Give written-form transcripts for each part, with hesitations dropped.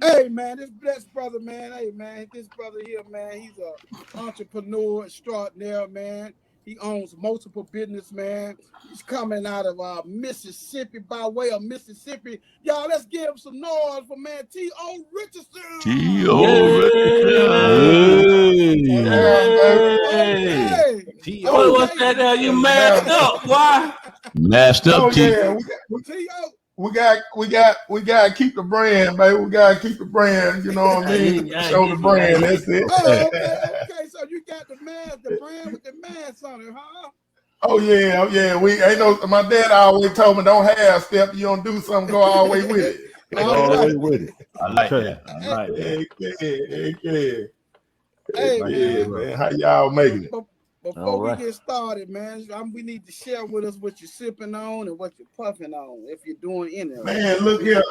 Hey man, this blessed brother, man. Hey man, this brother here, man. He's a entrepreneur extraordinaire, man. He owns multiple business, man. He's coming out of Mississippi by way of Mississippi. Y'all, let's give him some noise for man T.O. Richardson. T.O. Richardson. Hey. What's that there? You mashed up, boy. Mashed up, yeah, T.O. we got to keep the brand, baby. We got to keep the brand. You know what I mean? Show the brand. That's it. Oh, okay. So you got the brand with the mask on it, huh? Oh yeah. We ain't no. My dad always told me, don't half step. You don't do something, go all the way with it. All the way with it. I like that. Hey, man. How y'all making it? Before we get started, man, we need to share with us what you're sipping on and what you're puffing on, if you're doing any of it. Man, look here.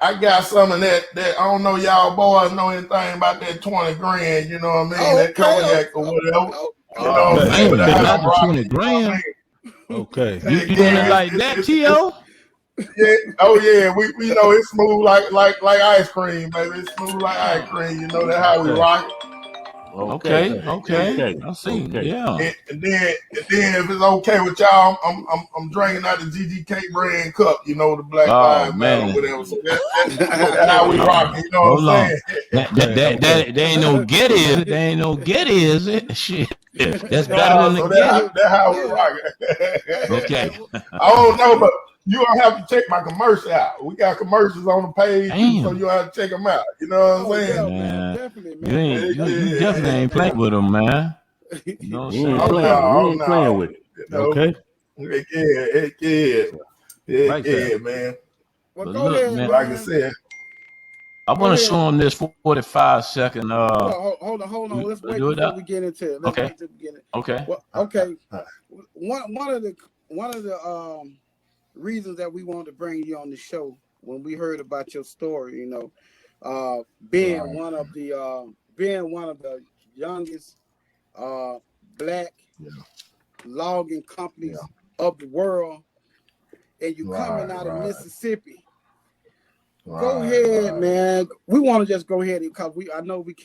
I got some of that. I don't know y'all boys know anything about that 20 grand. You know what I mean? That cognac or whatever. You know what I'm saying? Not the 20 grand. Okay. You doing it like that, T.O.? Yeah. Oh yeah. We know it's smooth like ice cream, baby. It's smooth like ice cream. You know that's how we rock it. Okay. I see. Yeah. And then if it's okay with y'all, I'm drinking out the GGK brand cup. You know the Black Lives Matter, whatever. So that's how we rock it. You know what I'm saying? That ain't no Getty, is it? There ain't no Getty, is it? Shit. That's better than the Getty. That's how we rock it. Okay. I don't know, but you don't have to check my commercial out. We got commercials on the page, so you have to check them out. You know what I'm saying? Yeah, man. Definitely, man. You definitely ain't playing with them, man. You know what I'm saying? We ain't playing with it. Okay. Yeah, man. Well, go ahead, man. Like I said, I want to show them this 45-second. Hold on. Let's wait before we get into it. Okay. Well, okay. One of the reasons that we wanted to bring you on the show when we heard about your story, being one of the youngest black logging companies of the world, and you coming out of Mississippi. Go ahead, man. We want to just go ahead because I know we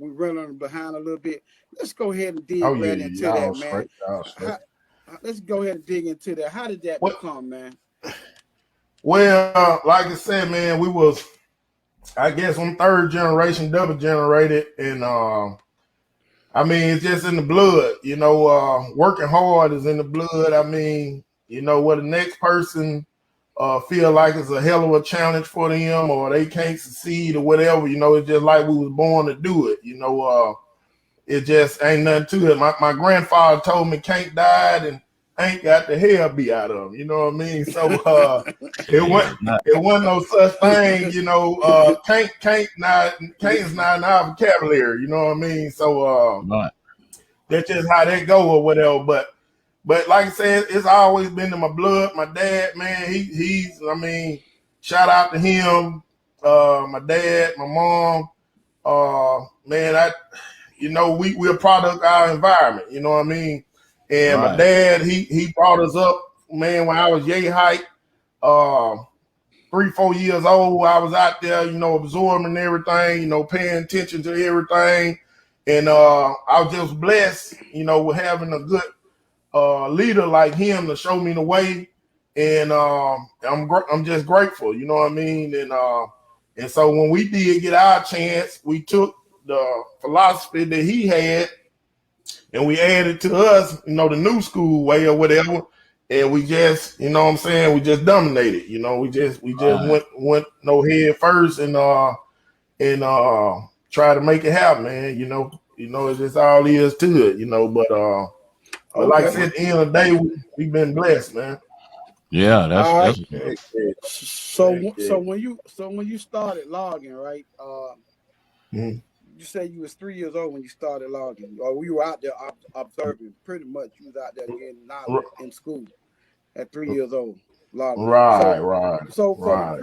running behind a little bit. Let's go ahead and dig into that, man. Let's go ahead and dig into that. How did that become, man? Well, like I said, man, we was, I guess, I'm third generation, double generated, and I mean, it's just in the blood, working hard is in the blood. I mean, what the next person feel like it's a hell of a challenge for them, or they can't succeed or whatever, it's just like we was born to do it, it just ain't nothing to it. My grandfather told me can't died and ain't got the hair be out of him. You know what I mean? So it wasn't no such thing. Can't is not in our vocabulary. You know what I mean? So that's just how that go or whatever. But like I said, it's always been in my blood. My dad, man, he's shout out to him. My dad, my mom, man, we're a product of our environment, you know what I mean? And my dad, he brought us up, man, when I was yay height, 3-4 years old. I was out there, absorbing everything, paying attention to everything. And I was just blessed, with having a good leader like him to show me the way. And I'm just grateful, you know what I mean? And so when we did get our chance, we took the philosophy that he had and we added to us, the new school way or whatever, and we just, we just dominated, we just went no head first and try to make it happen, man. It's just all there is to it, but like I said, at the end of the day, we've been blessed, man. Yeah, that's so when you started logging, right? You say you was 3 years old when you started logging, or you were out there observing. Pretty much, you was out there getting knowledge in school at 3 years old. Logging. Right. So for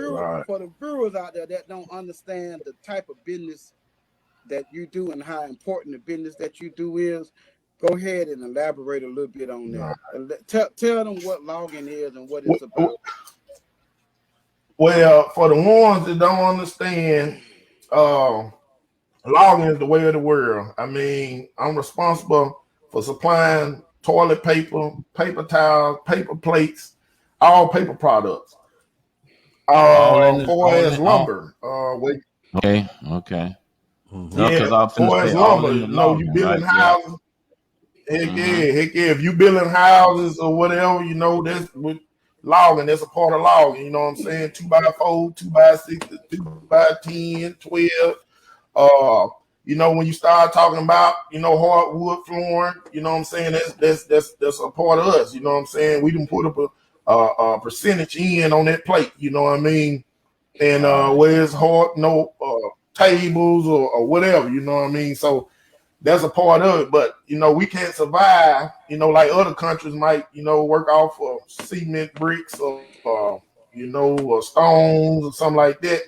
the viewers out there that don't understand the type of business that you do and how important the business that you do is, go ahead and elaborate a little bit on that. Tell them what logging is and what it's about. Well, for the ones that don't understand, logging is the way of the world. I mean, I'm responsible for supplying toilet paper, paper towels, paper plates, all paper products. All in the, For all as in, all. lumber, wait, Okay, okay. No, yeah, because I'm finna for say as all lumber, in the you know, you logging, building right? Yeah. houses. Heck Mm-hmm. yeah, heck yeah. If you building houses or whatever, you know, that's with logging, that's a part of logging, you know what I'm saying? 2x4, 2x6, 2x10, 12. Uh, you know, when you start talking about, you know, hardwood flooring, you know what I'm saying? That's a part of us, you know what I'm saying? We didn't put up a percentage in on that plate, you know what I mean? And where it's hard, no tables or whatever, you know what I mean? So that's a part of it, but you know, we can't survive, you know, like other countries might, you know, work off of cement bricks or you know, or stones or something like that.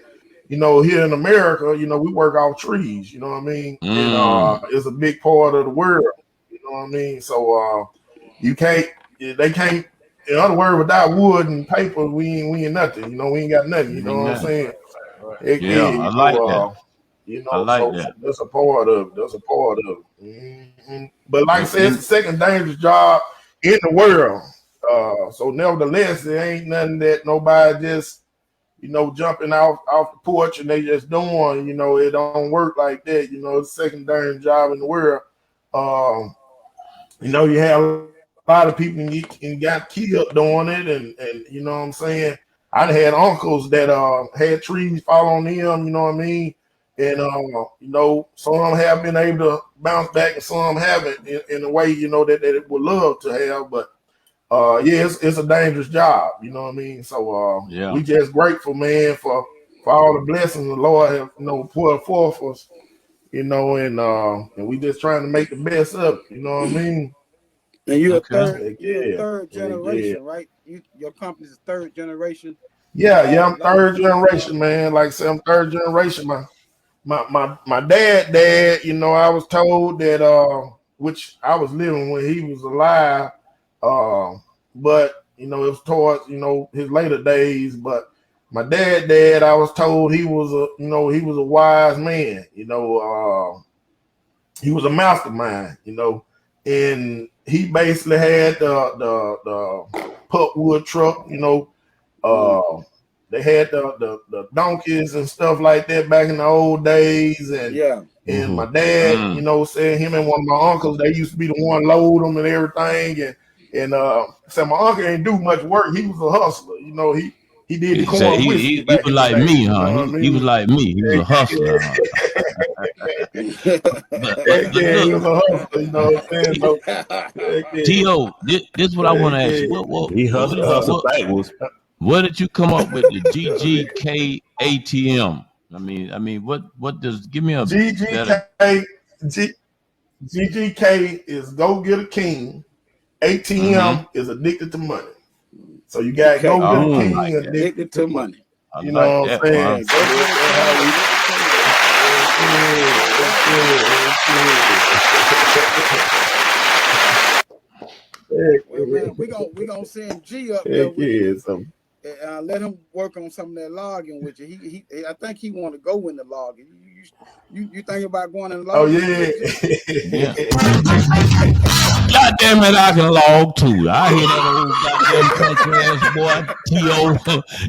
You know, here in America, you know, we work off trees, you know what I mean? And it's a big part of the world, you know what I mean? So you can't, they can't, in other words, without wood and paper, we ain't nothing, you know, we ain't got nothing, you know what I'm Nothing. saying? Heck Yeah, yeah, I you like that. know, I like so that. that's a part of it. That's a part of it. But like I said, it's And the second dangerous job in the world. So nevertheless, it ain't nothing that nobody just, you know, jumping off the porch and they just doing. You know, it don't work like that. You know, it's the second dangerous job in the world. Um, you know, you have a lot of people and got killed doing it, and you know what I'm saying. I had uncles that had trees fall on them. You know what I mean. And you know, some have been able to bounce back, and some haven't in a way, you know, that they would love to have. But yeah, it's a dangerous job, you know what I mean. So yeah, we just grateful, man, for all the blessings the Lord have, you know, poured forth for us, you know, and we just trying to make the best of it, you know what I mean. And okay. you're a Yeah, third yeah, generation, right? Your company's a third generation yeah. I'm logging third facility. generation, man. Like I said, I'm third generation. My dad, you know, I was told that which I was living when he was alive, uh, but you know, it was towards, you know, his later days. But my dad, I was told he was a wise man, you know, he was a mastermind, you know, and he basically had the pulpwood truck, you know, uh, they had the donkeys and stuff like that back in the old days, Yeah. and my dad, you Mm. know, said him and one of my uncles, they used to be the one load them and everything, and said my uncle ain't do much work. He was a hustler, you know. He did the He said corn he, whiskey he he back was in the like day. me, You huh? know what I He was mean? like me. He was a hustler, huh? But Yeah, he look, was a hustler. You know what I'm saying? So, yeah, T.O., this is what I want to ask you. yeah. He hustle backwards. Where did you come up with the GGK ATM? What does give me a better GGK, GGK is go get a king. mm-hmm. ATM is addicted to money. So you got Okay. go get a Oh, I king like that. addicted Addicted to to money. money. I You like know what that I'm saying? one. Okay. Go get a That's how king we. addicted to money. Heck Well, man, we gonna send G up there heck with you. yeah. So, Let him work on some of that logging with you. I think he want to go in the logging. You think about going in the oh logging yeah. with G? Yeah. God damn it, I can log too. I hear that old goddamn country ass boy T.O.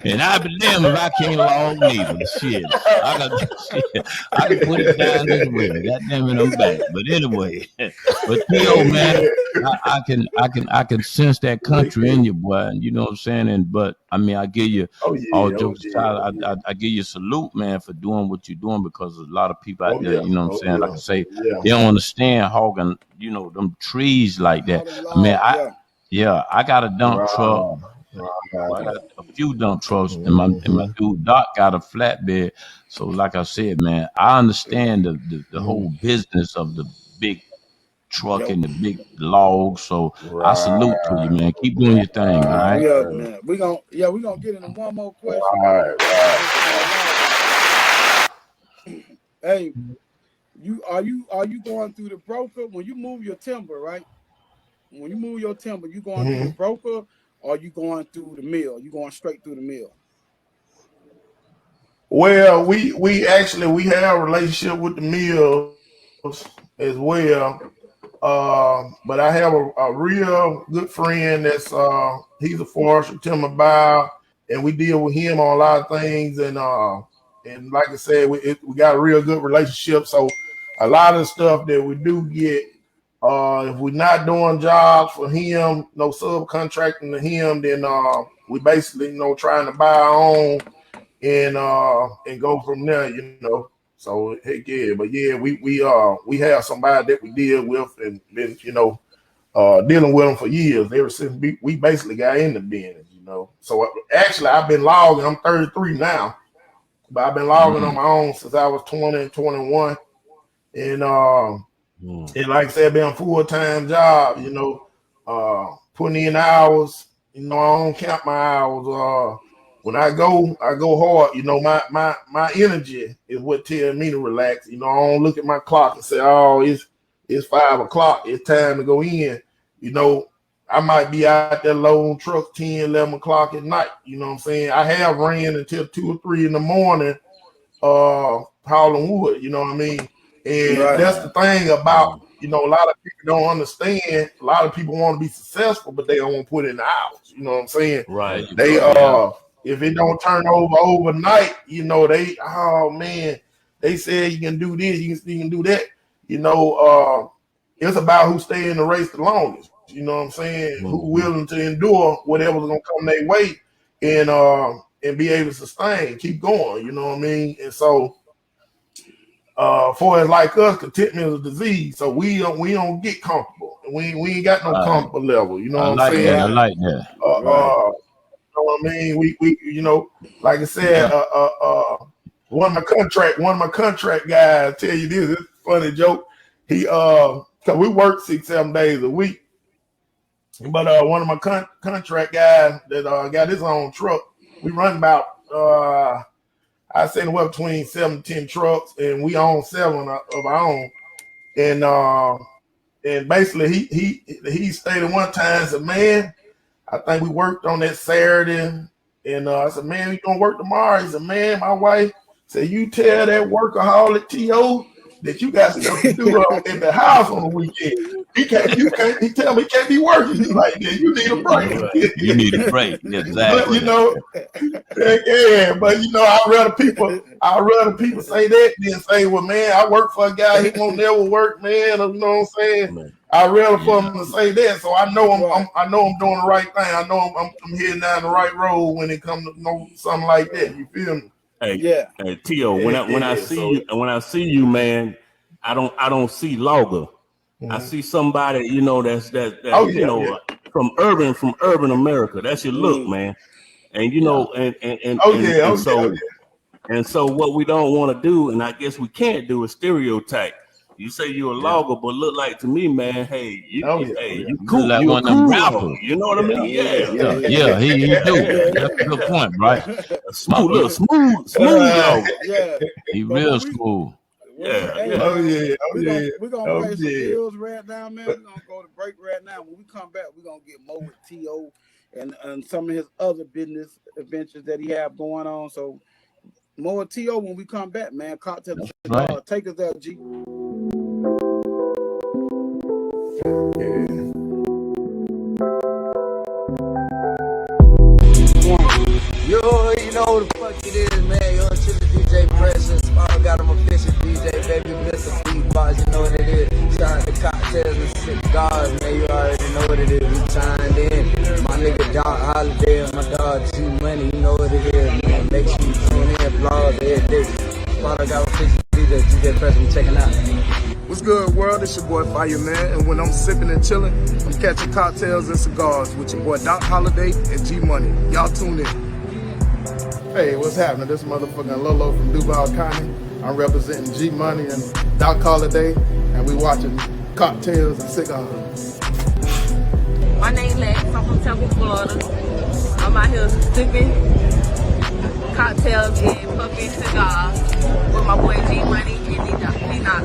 and I be damn if I can't log neither. Shit. I got shit. I can put it down as well. God damn it, I'm back. But anyway, but T.O. Heck man, yeah. I can sense that Heck country yeah. in you, boy. And you know what I'm saying? And but I mean I give you Oh all yeah. Oh jokes yeah. aside, Oh yeah. I give you a salute, man, for doing what you're doing because there's a lot of people out Oh there, yeah. you know what I'm Oh saying? Like I yeah. say, Yeah. they don't understand hogging, them trees like that. All them I mean, logs, yeah. I got a dump truck. Right. Well, I Right. got a few dump trucks, and my Mm-hmm. dude Doc got a flatbed. So, like I said, man, I understand the Mm-hmm. whole business of the big truck Yo, and the big logs. So, I salute to you, Right. man. Keep doing your thing. All right. yeah, man. We gonna get into one more question Right. Right. on the logging. Hey, are you going through the broker when you move your timber, right? When you move your timber, you going through the Mm-hmm. broker or you going through the mill? You going straight through the mill? Well, we actually we have a relationship with the mills as well. But I have a real good friend that's he's a forester, timber buyer, and we deal with him on a lot of things. And like I said, we got a real good relationship. So a lot of stuff that we do get, if we're not doing jobs for him, no subcontracting to him, then we basically trying to buy our own and go from there, So heck yeah, but yeah, we have somebody that we deal with and been dealing with them for years ever since we basically got in the business, So actually, I've been logging. I'm 33 now, but I've been logging on my own since I was 20 and 21, and and like I said, been a full-time job, putting in hours. I don't count my hours. When I go hard. My energy is what tells me to relax. I don't look at my clock and say, "Oh, it's 5 o'clock. It's time to go in." I might be out there loading trucks 10, 11 o'clock at night. You know what I'm saying? I have ran until 2 or 3 in the morning, hauling wood. You know what I mean? And that's the thing about a lot of people don't understand. A lot of people want to be successful, but they don't want to put in the hours. You know what I'm saying? Right. They if it don't turn over overnight, they said you can do this, you can do that. It's about who stay in the race the longest. You know what I'm saying? Mm-hmm. Who willing to endure whatever's gonna come their way and be able to sustain, keep going. You know what I mean? And so, for as like us, contentment is a disease. So we don't get comfortable. We ain't got no comfortable level. You know what I'm saying? I like that. You know what I mean? We like I said, one of my contract guys tell you this. It's a funny joke. He cause we work 6-7 days a week. But one of my contract guys that got his own truck, we run about I say anywhere between 7 to 10 trucks, and we own 7 of our own. And basically he stated one time and said, "Man, I think we worked on that Saturday." And I said, "Man, you gonna work tomorrow?" He said, "Man, my wife said, you tell that workaholic T.O. that you got stuff to do in the house on the weekend. He tell me he can't be working like that. You need a break." You need a break. Exactly. But, but I'd rather people say that than say, "Well, man, I work for a guy, he won't never work, man." You know what I'm saying? Man. I'd rather for him to say that, so I know I'm doing the right thing. I know I'm heading down the right road when it comes to something like that. You feel me? Hey, Tio, when I see you, man, I don't see logger. Mm-hmm. I see somebody, that's from urban America. That's your look, man. And and so what we don't want to do, and I guess we can't do, is stereotype. You say you're a logger, but look like to me, man. Hey, you cool. Like one of them rappers. You know what I mean? Yeah. He do. That's a good point, right? Smooth dog. Yeah. He real smooth. We're gonna pay some bills right now, man. We're gonna go to break right now. When we come back, we're gonna get more with T.O. and some of his other business adventures that he have going on. So more with T.O. when we come back, man. Cocktail, right. Take us there, G. Yo, you know who the fuck it is, man. Yo, chillin' DJ Precious. I got him official DJ, baby, Mr. Beatbox. You know what it is. Shout out to Cocktails and Cigars, man. You already know what it is. We chimed in. My nigga Doc Holiday and my dog G Money. You know what it is, man. Make sure you tune in, vlogs every day. I got official DJ Precious. Checking out. What's good, world? It's your boy Fireman, and when I'm sipping and chilling, I'm catching cocktails and cigars with your boy Doc Holiday and G Money. Y'all tune in. Hey, what's happening? This motherfucking Lolo from Duval County. I'm representing G Money and Doc Holiday, and we watching Cocktails and Cigars. My name Lex. I'm from Temple, Florida. I'm out here sipping cocktails and puffing cigars with my boy G Money and D-Knock.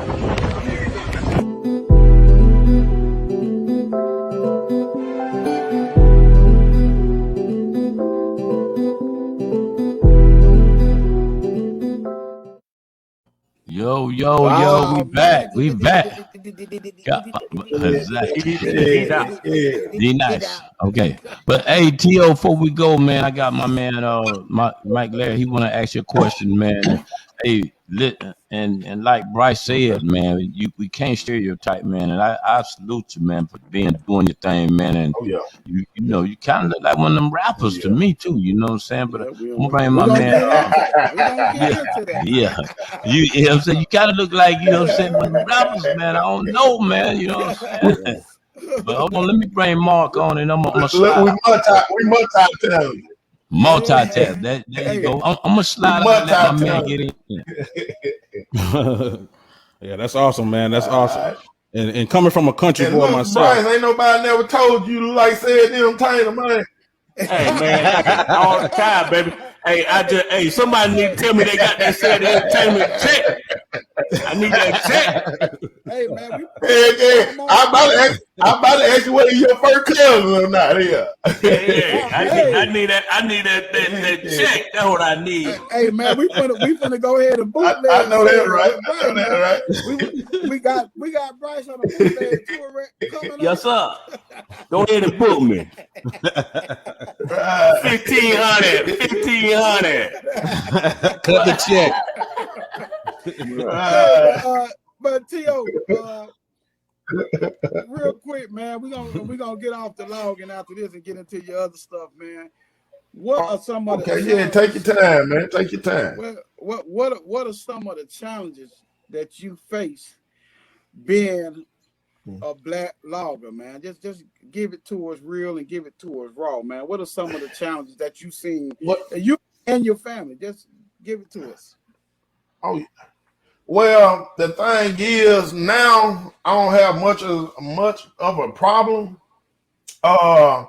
Yo, we Oh, back. man. We back. Exactly. Be nice. Okay. But hey, T.O., before we go, man, I got my man Mike Larry. He wanna ask you a question, man. And, hey, and like Bryce said, man, we can't stereotype, man. And I salute you, man, for doing your thing, man. And Oh yeah. you know, you kind of look like one of them rappers to me too, you know what I'm saying? But Yeah, I'm gonna bring my we man. gonna get into that. Yeah, you know what I'm saying? You kind of look like, you know what I'm saying, one of the rappers, man. I don't know, man, you know what I'm saying? But hold on, let me bring Mark on, and I'm gonna Look, slide. we multitask. Multitask. There you go. I'm gonna slide out and let my man get in. Yeah, that's awesome, man. That's awesome. And coming from a country And boy look, myself. Bryce, ain't nobody never told you like said them Tainer, man. Hey man, all the time, baby. Hey, somebody need to tell me they got that said entertainment check. I need that check. Hey man, I'm about to ask you whether you're your first cousin or not. Yeah. I need that check. That's what I need. Hey man, we finna go ahead and bootleg. I know that right. We got Bryce on the bootleg tour coming up. Yes, sir. Go ahead and book me. 1500. Cut the check. But T.O., real quick, man, we gonna get off the log and after this and get into your other stuff, man. What are some of the take your time, man. Take your time. What are some of the challenges that you face being a black logger, man? Just give it to us real and give it to us raw, man. What are some of the challenges that you've seen? You and your family, just give it to us. Oh, yeah. Well, the thing is now I don't have much of a problem. But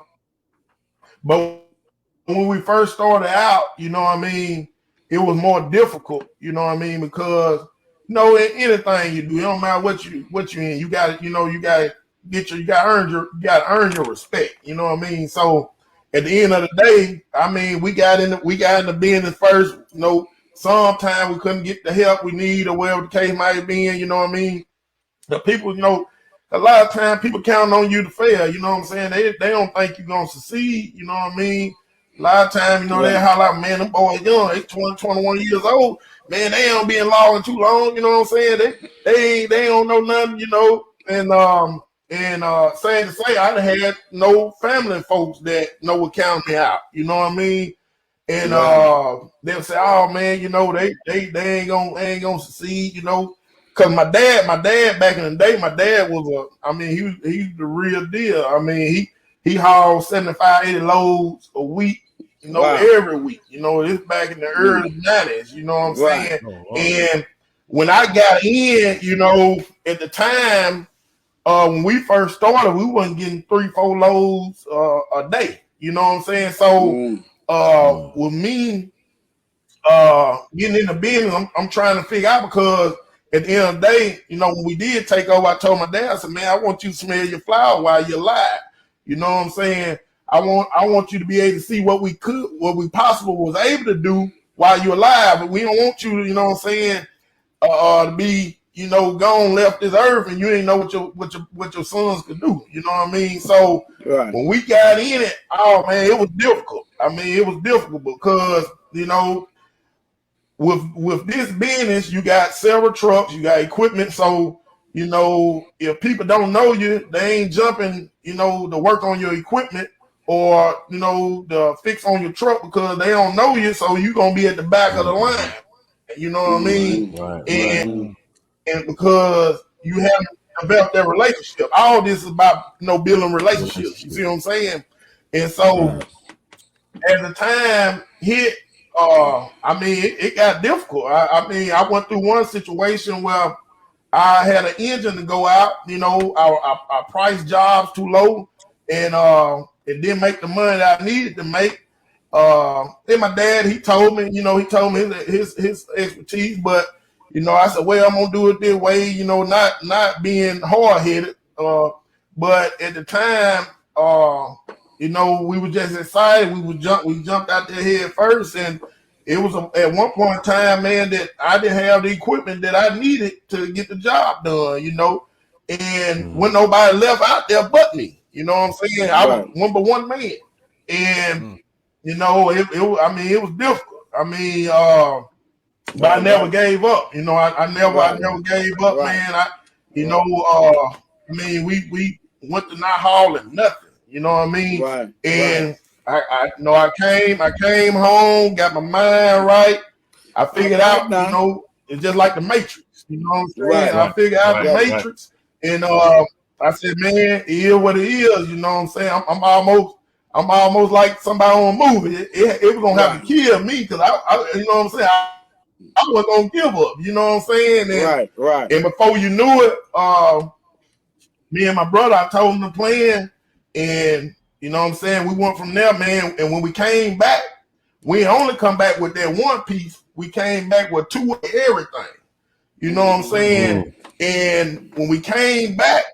when we first started out, you know what I mean, it was more difficult, you know what I mean, because in anything you do, it don't matter what you in, you got to earn your respect, you know what I mean. So at the end of the day, I mean, we got in the business first, sometimes we couldn't get the help we need or whatever the case might have been, you know what I mean? The people, a lot of times people count on you to fail, you know what I'm saying? They don't think you're going to succeed, you know what I mean? A lot of times, they holler out, man, them boys young, they 20, 21 years old, man, they ain't been logging too long, you know what I'm saying? They don't know nothing, and sad to say, I had no family folks that would count me out, you know what I mean? And they'll say, "Oh man, they ain't gonna succeed," Because my dad back in the day, my dad was he was the real deal. I mean, he hauled 75, 80 loads a week, every week. This back in the early 90s. You know what I'm saying? Oh, and when I got in, at the time when we first started, we wasn't getting 3-4 loads a day. You know what I'm saying? So. With me getting in the business, I'm trying to figure out, because at the end of the day, when we did take over, I told my dad, I said, man, I want you to smell your flower while you're alive. You know what I'm saying? I want you to be able to see what we possibly was able to do while you're alive, but we don't want you to, you know what I'm saying, to be, gone, left this earth, and you didn't know what your sons could do. You know what I mean? So when we got in it, oh man, it was difficult. I mean, it was difficult because, with this business, you got several trucks, you got equipment. So, if people don't know you, they ain't jumping, to work on your equipment or, to fix on your truck because they don't know you. So you're going to be at the back of the line. You know what I mean? Right. And because you haven't developed that relationship, all this is about, building relationships. You see what I'm saying? And so as the time hit, it got difficult. I went through one situation where I had an engine to go out, I priced jobs too low, and it didn't make the money that I needed to make. Then my dad, he told me his expertise, but I said, well, I'm gonna do it this way, not being hard-headed. But at the time, we were just excited. We jumped out there head first, and it was at one point in time, man, that I didn't have the equipment that I needed to get the job done, you know. And when nobody left out there but me, you know what I'm saying? I was one man. And you know, it was difficult. I mean, but I never gave up. You know, I never gave up, man. We went to not hauling nothing. You know what I mean? Right. And I came home, got my mind right. I figured out, you know, it's just like the Matrix. You know what I'm saying? I figured out the Matrix, and I said, man, it is what it is. You know what I'm saying? I'm almost like somebody on a movie. It was gonna have to kill me because I you know what I'm saying? I wasn't gonna give up. You know what I'm saying? And, right. And before you knew it, me and my brother, I told him the plan, and you know what I'm saying? We went from there, man. And when we came back, we only come back with that one piece. We came back with two of everything. You know what I'm saying? And when we came back,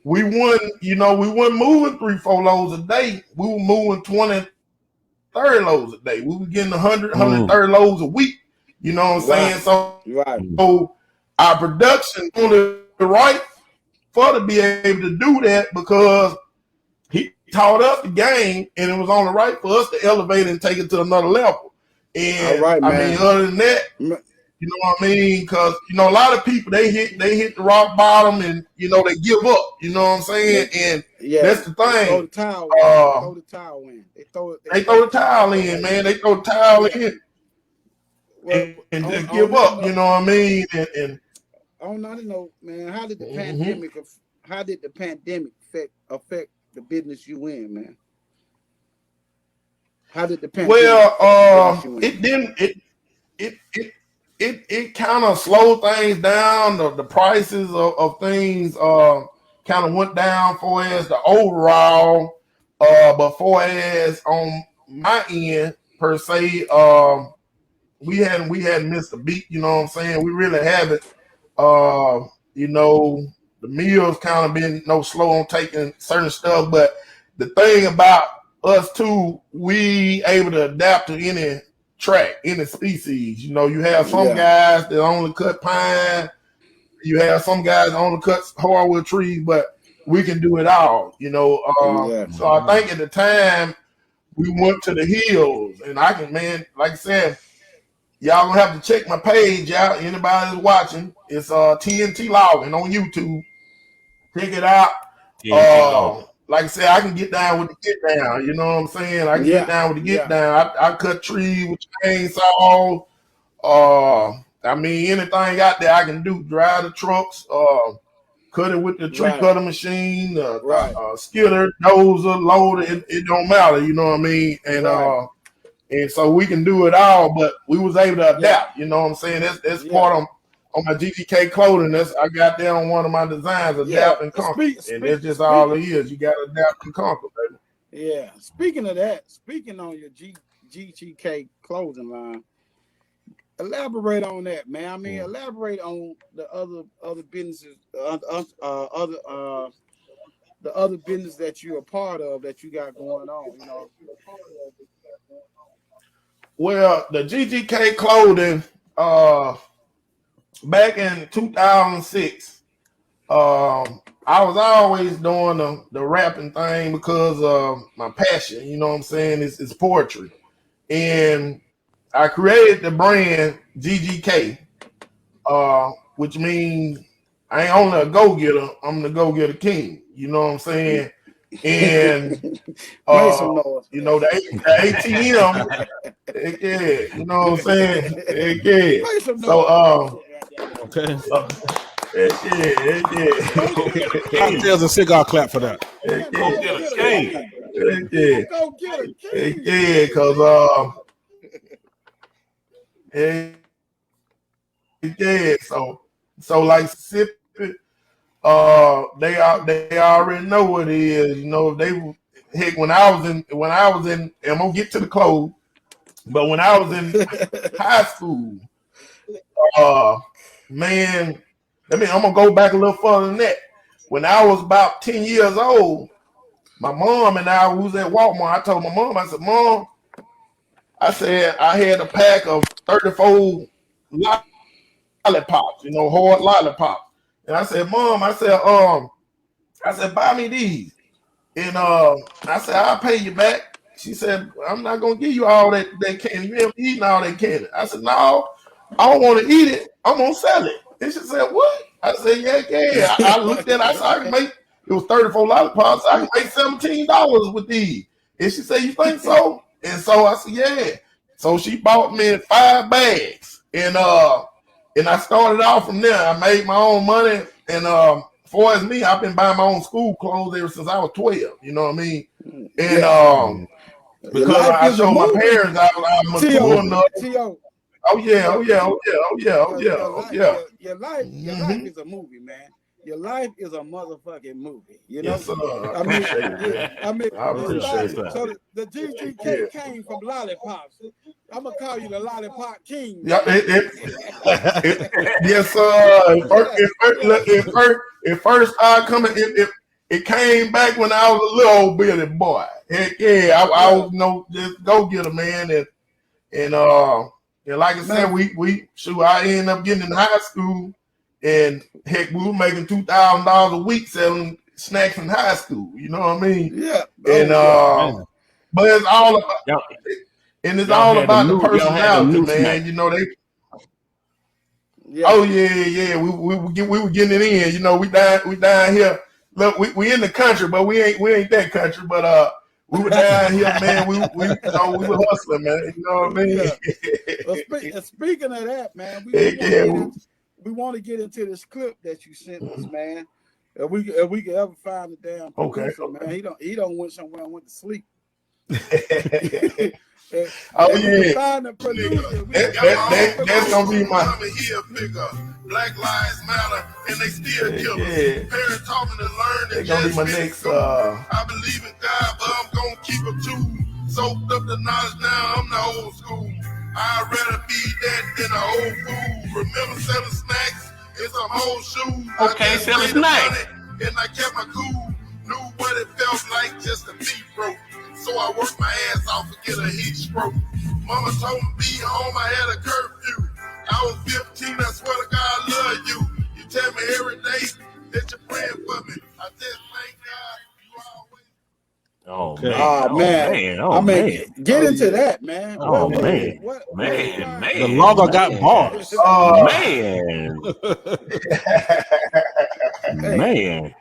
we wasn't moving 3-4 loads a day. We were moving 20, 30 loads a day. We were getting 100, 130 loads a week. You know what I'm saying? So our production on the right for to be able to do that because he taught us the game, and it was on the right for us to elevate and take it to another level. And I mean, other than that, you know what I mean? Because you know, a lot of people they hit the rock bottom, and you know they give up. You know what I'm saying? And that's the thing. Throw the towel in. They throw the towel in, man. They throw the towel in, and just give up. You know what I mean? And I don't know, man. How did the pandemic affect the business you in, man? How did the pandemic? Well, it didn't. It kind of slowed things down. The prices of things kind of went down for as the overall. But for as on my end per se, we hadn't missed a beat. You know what I'm saying? We really haven't. You know, the mill's kind of been slow on taking certain stuff, but the thing about us too, we able to adapt to any track, any species. You know, you have some guys that only cut pine, you have some guys that only cut hardwood trees, but we can do it all. You know, so I think at the time we went to the hills, and I can, man, like I said, y'all gonna have to check my page out. Anybody that's watching, it's TNT Logging on YouTube. Check it out. Like I said, I can get down with the get down. You know what I'm saying? I can get down with the get down. I cut trees with chainsaws. I mean, anything out there I can do. Drive the trucks. Cut it with the tree cutter machine. Skidder, dozer, loader. It don't matter. You know what I mean? And and so we can do it all, but we was able to adapt. You know what I'm saying? That's part of on my GGK clothing. I got that on one of my designs, adapt and conquer. And that's just all it is. You got to adapt and conquer, baby. Yeah. Speaking of that, speaking on your GGK clothing line, elaborate on that, man. I mean, elaborate on the other businesses, the other business that you're a part of that you got going on. You know. Well, the GGK clothing, back in 2006, I was always doing the rapping thing because of my passion. You know what I'm saying? It's poetry. And I created the brand GGK, which means I ain't only a go-getter, I'm the go-getter king. You know what I'm saying? And you know, the ATM, you know what I'm saying? So okay. Cocktails and cigar clap for that. So like Mississippi, they already know what it is. You know, when I was in, I'm gonna get to the clothes, but when I was in high school, man, I'm gonna go back a little further than that. When I was about 10 years old, my mom and I was at Walmart. I told my mom, I said, Mom, I said I had a pack of 34 lollipops, hard lollipops. And I said, Mom, I said, buy me these. And I said, I'll pay you back. She said, I'm not gonna give you all that candy. You haven't eaten all that candy. I said, no, I don't want to eat it. I'm gonna sell it. And she said, what? I said, yeah. I looked at it. I said, I can make, it was 34 lollipops. I can make $17 with these. And she said, you think so? And so I said, yeah. So she bought me 5 bags. And I started off from there. I made my own money. And far as me, I've been buying my own school clothes ever since I was 12. You know what I mean? And because I showed my parents I was mature enough. Oh yeah. Your life is a movie, man. Your life is a motherfucking movie. You know? Yes, sir. I appreciate that. So the GGK came from lollipops. I'm gonna call you the lollipop king. Yeah, yes, sir. It first started coming. It came back when I was a little old bitty boy. Heck yeah, I was just go get a man, and like I said, I ended up getting in high school, and heck, we were making $2,000 a week selling snacks in high school. You know what I mean? Yeah. And but it's all about, it's all about the personality, man. They. Yeah. Oh yeah. We were getting it in. We down here. Look, we in the country, but we ain't that country. But we were down here, man. We were hustling, man. You know what I mean? Yeah. Well, speaking of that, man, we want to get into this clip that you sent us, man. If we could ever find the damn producer, man. He don't went somewhere and went to sleep. Oh yeah, that's gonna be my Black Lives Matter, and they still kill us. Parents talking to learn. That's gonna be my next. I believe in God, but I'm gonna keep it too. Soaked up the knowledge now. I'm the old school. I'd rather be that than an old fool. Remember selling snacks? It's a whole shoe. Okay, selling snacks. And I kept my cool. Knew what it felt like just to be broke. So I worked my ass off to get a heat stroke. Mama told me be home, I had a curfew. I was 15, I swear to God I love you. You tell me every day that you're praying for me. I just thank God you always. Man. Get into that, man. Man. The logo got bars. Man.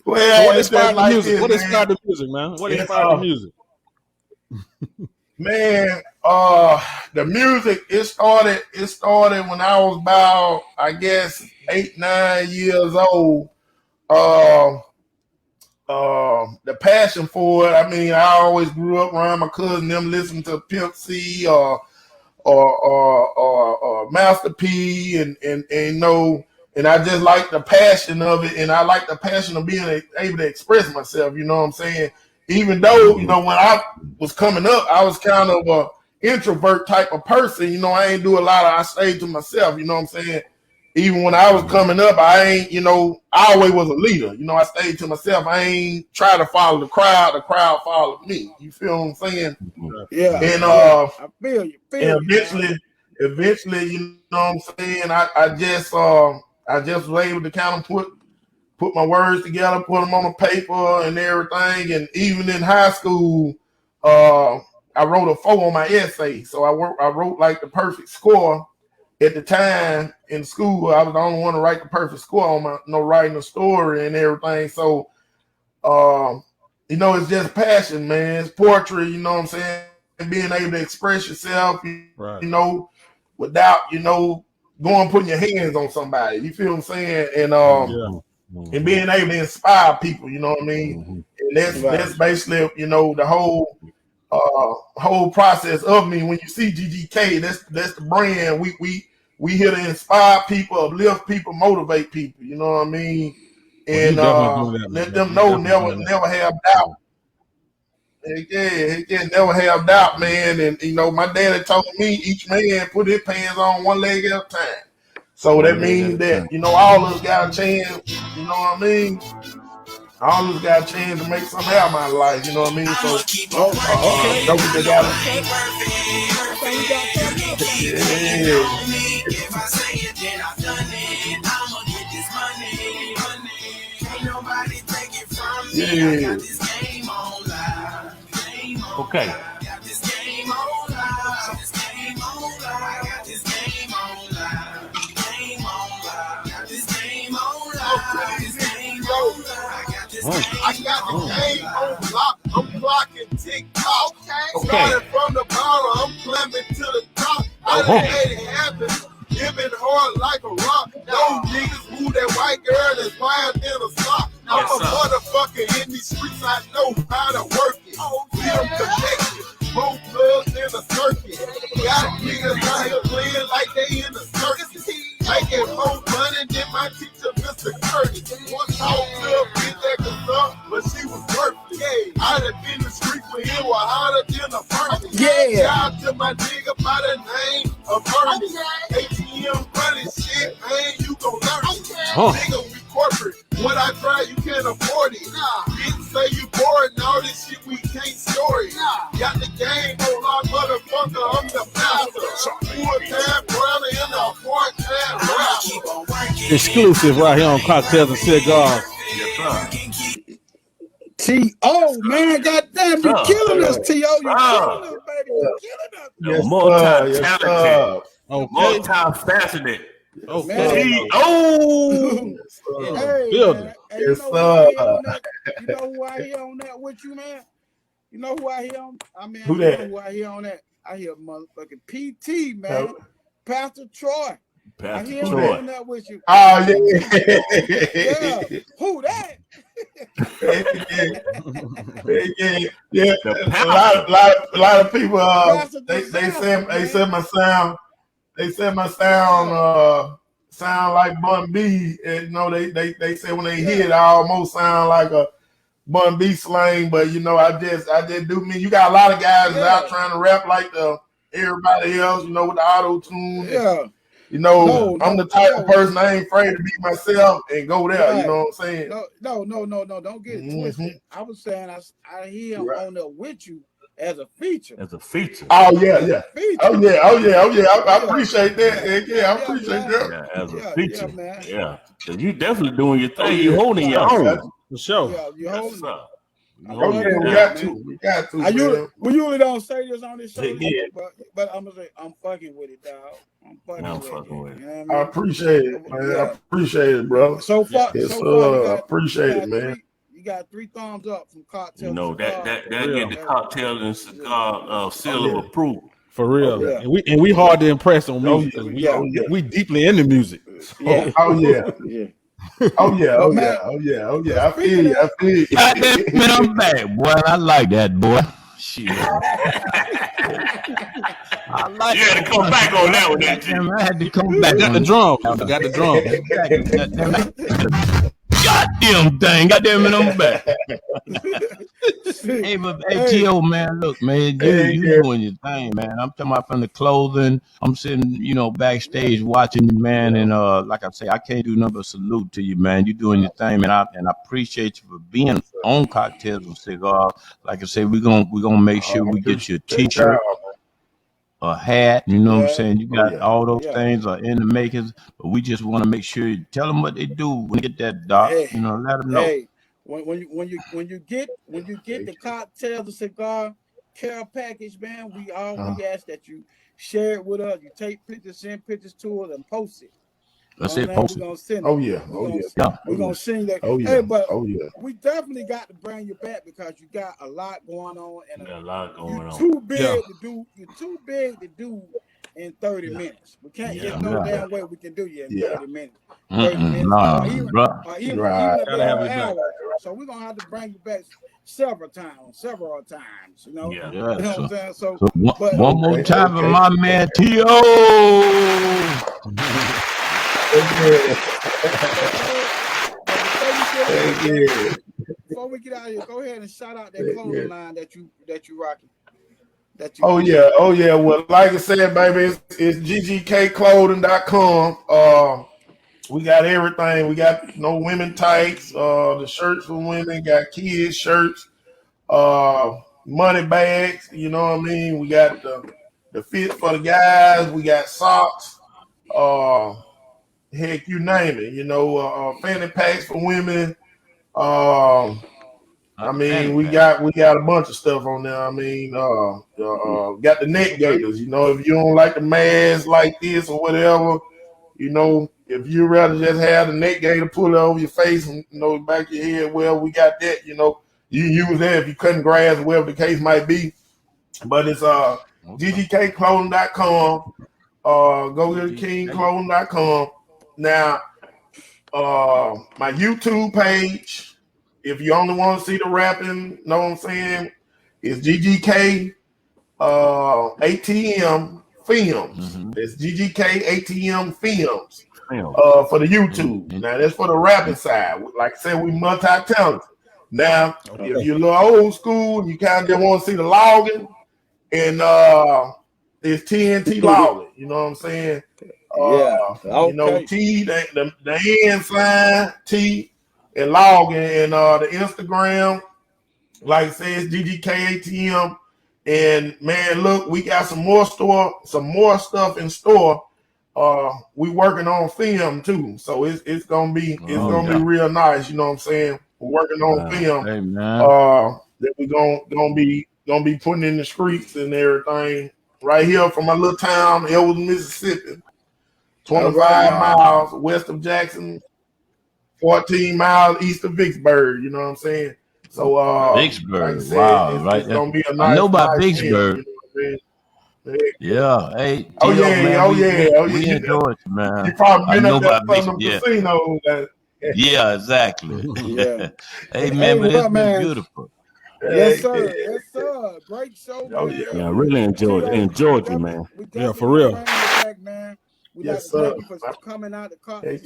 Well, what inspired the music? What inspired the music, man? What inspired the music? Man, the music, it started when I was about, I guess, 8-9 years old. The passion for it, I mean, I always grew up around my cousin, them listening to Pimp C or Master P, and I just like the passion of it, and I like the passion of being able to express myself, you know what I'm saying? Even though, when I was coming up, I was kind of a introvert type of person, I ain't do a lot I stayed to myself, you know what I'm saying? Even when I was coming up, I ain't, I always was a leader, I stayed to myself. I ain't try to follow the crowd followed me. You feel what I'm saying? Yeah. And I feel you. Eventually, you know what I'm saying? I just was able to kind of put my words together, put them on the paper and everything. And even in high school, I wrote a 4 on my essay. So I wrote like the perfect score. At the time in school, I was the only one to write the perfect score on my writing a story and everything. So, it's just passion, man. It's poetry, you know what I'm saying? And being able to express yourself, without, going putting your hands on somebody. You feel what I'm saying? And and being able to inspire people, you know what I mean? And that's basically, the whole process of me. When you see GGK, that's the brand. We here to inspire people, uplift people, motivate people, you know what I mean? And let them know, never have doubt. Yeah, never have doubt, man. And my daddy told me each man put his pants on one leg at a time. So that means that all of us got a chance, you know what I mean? I always got a chance to make something out of my life. You know what I mean? So, Okay. don't forget that. Yeah. Okay. I got the game on lock. I'm clocking TikTok. Starting from the bottom, I'm climbing to the top. I done made it happen. Giving hard like a rock. Those niggas who that white girl is flying in a sock. I'm a motherfucker in these streets. I know how to work it. See them connected. Both plugs in a circuit. Got niggas out here playing like they in the circus. Making more money than my teacher, Mr. Curtis. One tall girl bitch that could suck, but she was worth it. I done been the street for him, was hotter than a furnace. Yeah. Shout out to my nigga by the name of Ernest. ATM running shit, man, you gon' learn it. Nigga, we corporate. What I try, you can't afford it. Didn't say you bored, and all this shit we can't store it. Got the game on our motherfucker, I'm the master. Full-time brother in a part-time rapper. Exclusive right here on Cocktails and Cigars. T.O. man, goddamn, you killing us, T.O. You killing us, baby. You killing us. Yes, Multi-talented. Okay. Multi-faceted. Okay. T.O. Hey, Building. man. Hey, Yes, you know who I hear on that with you, man? You know who I hear on? I mean, Who you know that? who I hear on that? I hear motherfucking PT, man. Pastor Troy. I hear him on that with you. Oh, Yeah. Who that? Yeah. A lot of people. They said my sound sound like Bun B. And, you know, they said when they hear it, I almost sound like a Bun B slang. But you know, I just do me. You got a lot of guys out trying to rap like everybody else. You know, with the auto tune. Yeah. You know, I'm the type of person I ain't afraid to be myself and go there. Right. You know what I'm saying? No. Don't get it twisted. I was saying I hear him on there with you as a feature. Oh yeah. Oh yeah. I appreciate that. Yeah, I appreciate that. Yeah, as a feature. Man. Yeah. So you definitely doing your thing. You holding your own. For sure. Yeah, you holding it. We got to. We usually don't say this on this show, but I'm gonna say I'm fucking with it, dog. I'm fucking with it. You know what I mean? I appreciate it, man. I appreciate it, bro. So far, I appreciate it, man. You got 3 thumbs up from Cocktail. You know that get the Cocktail and Cigar seal of approval. For real. And we hard to impress on music because we deeply into music. Yeah. Oh yeah. Oh yeah. I feel you. Goddamn, man, I'm back, boy. I like that, boy. Shit. I like you had to come back on that one, that I had to come back. Got the drum. Goddamn thing. Goddamn it, I'm back. Hey, T.O., man, look, man, you doing your thing, man. I'm talking about from the clothing. I'm sitting, backstage watching you, man, and like I say, I can't do nothing but salute to you, man. You doing your thing, man, I appreciate you for being on Cocktails and Cigars. Like I say, we're gonna make sure we get you a t-shirt, a hat, you know what I'm saying? You got all those things are in the makers, but we just want to make sure you tell them what they do when you get that doc, let them know. Hey, when you get the Cocktails and Cigar care package, man, we ask that you share it with us. You take pictures, send pictures to us, and post it. Let's say post it. We're gonna send it. We're gonna send that. Hey, but we definitely got to bring you back because you got a lot going on and you're too big to do. You're too big to do in 30 minutes. We can't get no damn way we can do you in 30 minutes. 30 minutes. Nah, bro. Even an hour. So we're gonna have to bring you back several times. You know. Yeah. You know what I'm saying? So one more time for my man T.O. Before we get out of here, go ahead and shout out that clothing line that you rocking. Oh yeah. Well, like I said, baby, it's ggkclothing.com. We got everything. We got women tights, the shirts for women, got kids shirts, money bags, you know what I mean? We got the fit for the guys, we got socks, heck, you name it, fanny packs for women. I mean, we got a bunch of stuff on there. I mean, got the neck gaiters, if you don't like the mask like this or whatever, if you rather just have the neck gaiter pull it over your face and back of your head, well, we got that, you use that if you're cutting grass or whatever the case might be. But it's ggkclothing.com, go to kingclothing.com. Now, my YouTube page, if you only want to see the rapping, know what I'm saying, it's GGK ATM Films. It's GGK ATM Films for the YouTube. Now, that's for the rapping side. Like I said, we multi-talented. Now, if you're a little old school, you kind of just want to see the logging, and it's TNT logging. You know what I'm saying? T, the end sign, T, and logging, and the Instagram, like I said, it's GGK ATM. And man, look, we got some more stuff in store. We working on film too, so it's gonna be be real nice. You know what I'm saying? We're working on film that we gonna be putting in the streets and everything right here from my little town, Elwood, Mississippi, 25 miles west of Jackson, 14 miles east of Vicksburg. You know what I'm saying? So Vicksburg, like said, right? It's gonna be a nice, I know about nice Vicksburg. Yeah, hey, we enjoy it, man. You probably been up there from the casino. Yeah, exactly. Yeah. Hey, man, but it's been beautiful. Yes, sir. Yes, sir. Great show. Yeah, I really enjoyed you, man. Yeah, for real. We like to thank you for coming out by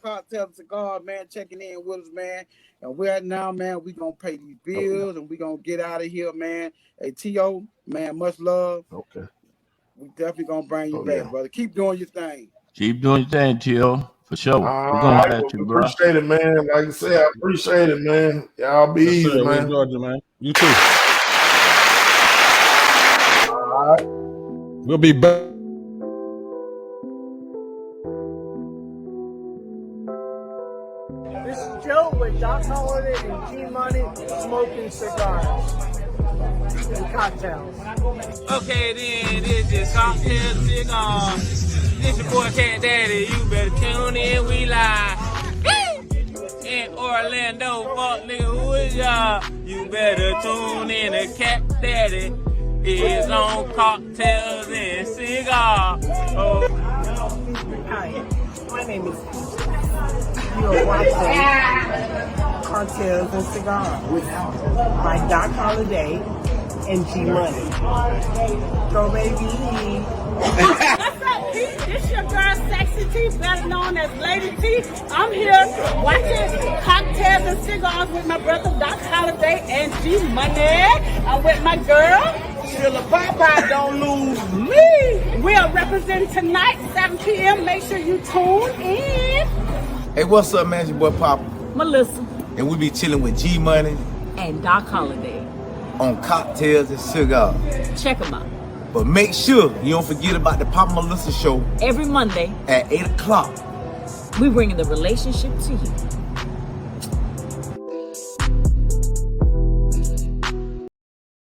Cocktails Cigars, man, checking in with us, man. And we're now, man, we're going to pay these bills and we're going to get out of here, man. Hey, T.O., man, much love. Okay. We definitely going to bring you back, brother. Keep doing your thing. Keep doing your thing, T.O., for sure. We're going to have you, bro. Appreciate it, man. Like I said, I appreciate it, man. Y'all be easy, man. Enjoyed you, man. You too. All right. We'll be back. This is Joe with Doc Holiday and G-Money smoking cigars and cocktails. Okay, then this is Cocktail Cigars. This your boy Cat Daddy. You better tune in. We live in Orlando. Fuck nigga, who is y'all? You better tune in. The Cat Daddy is on Cocktails and Cigars. Oh. Hi, my name is. You're watching Cocktails and Cigars by Doc Holiday and G-Money. Go, baby. What's up, Pete? This your girl, Sexy T, better known as Lady T. I'm here watching Cocktails and Cigars with my brother, Doc Holiday and G-Money. I'm with my girl, Sheila Popeye, don't lose me. We are representing tonight, 7 p.m. Make sure you tune in. Hey, what's up, man? It's your boy Papa. Melissa. And we be chilling with G-Money And Doc Holiday. on Cocktails and Cigars. Check them out. But make sure you don't forget about the Papa Melissa show Every Monday at 8 o'clock. we bringing the relationship to you.